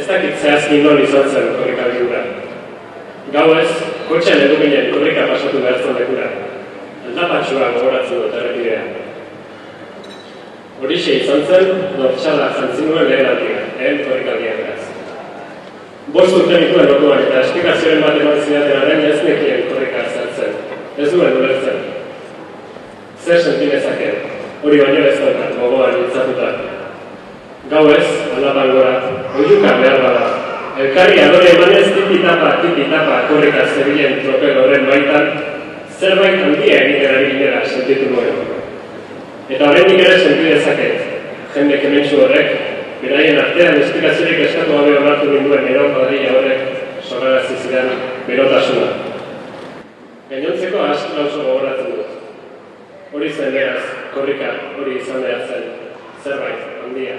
dakit zehazki non izan zen korrikaldi hura. Gauez, kotxean edukinen korrika pasatu behar zen lekura. Aldapatxua gogoratzen dut errepidea. Horixe izan zen, nortxala jantzinuen lehen aldia, korrikaldia beraz. 5 urte nituen orduan eta esplikazioaren bat eman zidatenaren ez nekien korrika zertzen. Ez duen ulertzen. Zer sentinezakeen, hori baino ez daukat gogoan iltzatuta. Gauez, aldapan gora, oiuka behar bada. Elkarri adore emanez tipi-tapa korrika zebilen tropel horren baitan, zerbait handia egiten ari ginera sentitu nuen. Eta horrendik ere sentidezaket, jende kementsu horrek, beraien artean esplikaziorik eskatu gabe horratu ninduen eron padrilla horrek sorrarazi zidan berotasuna. Gainontzeko asko oso gogoratzen dut. Hori zen beraz, korrika hori izan behar zen, zerbait handia.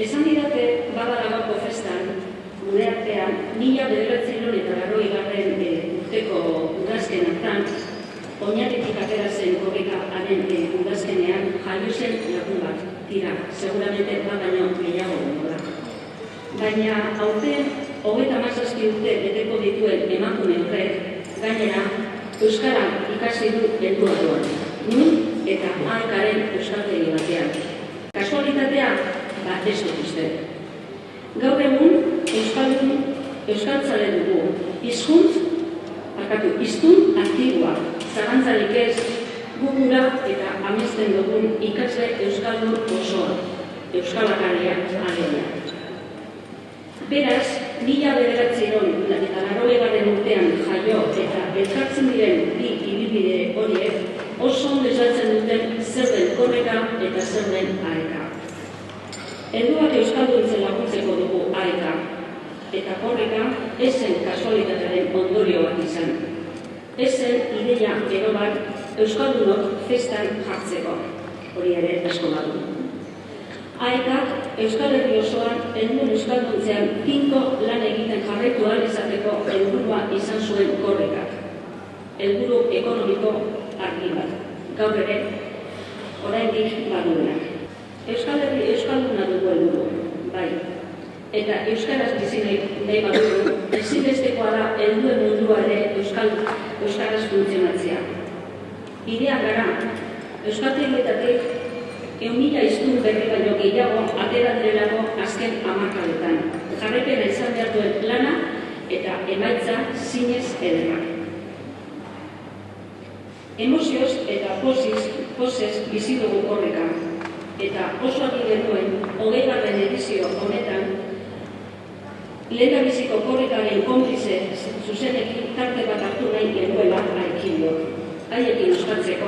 Esan didate Badalagako festan, gure artean, 1980 urteko udazken hartan, oinarritik atera zen korrika haren udazkenean jaio zen lagun bat. Tira, seguramente bat baino gehiago da. Baina aurten 37 urte beteko dituen emakume horrek, gainera, euskara ikasi du heldu orduan. Nun eta AEK-aren euskaltegi batean. Kasualitatea, ez dut uste. Gaur egun, euskaltzale dugu, hiztun aktiboa, zalantzarik ez, gugura eta amesten dugun ikasle euskaldun osoa, euskalakariak alegia. Beraz, 1980 urtean jaio eta elkartzen diren bi ibilbide horiek oso ondo esaltzen duten zer den korrika eta zer den AEK. Helduak euskalduntzen laguntzeko dugu AEK, eta korrika ez zen kasualitatearen ondorio bat izan. Ez zen ideia gero bat euskaldunok festan jartzeko, hori ere asko badu. AEKak Euskal Herri osoan helduen euskalduntzean tinko lan egiten jarraitu ahal izateko helburua izan zuen korrikak. Helburu ekonomiko argi bat, gaur ere, oraindik baduenak. Euskal Herri euskalduna dugu helburu, bai. Eta euskaraz bizi nahi badugu, ezinbestekoa da helduen mundua ere euskaraz funtzionatzea. Bidean gara, euskaltegietatik 1.000 hiztun berri baino gehiago atera direlako azken hamarkadetan. Jarraipena izan behar duen lana eta emaitza zinez ederrak. Emozioz eta pozez bizi dugu korrika. Eta oso argi genuen 20. edizio honetan lehendabiziko korrikaren konplize zuzenekin tarte bat hartu nahi genuela AEK. Haiekin ospatzeko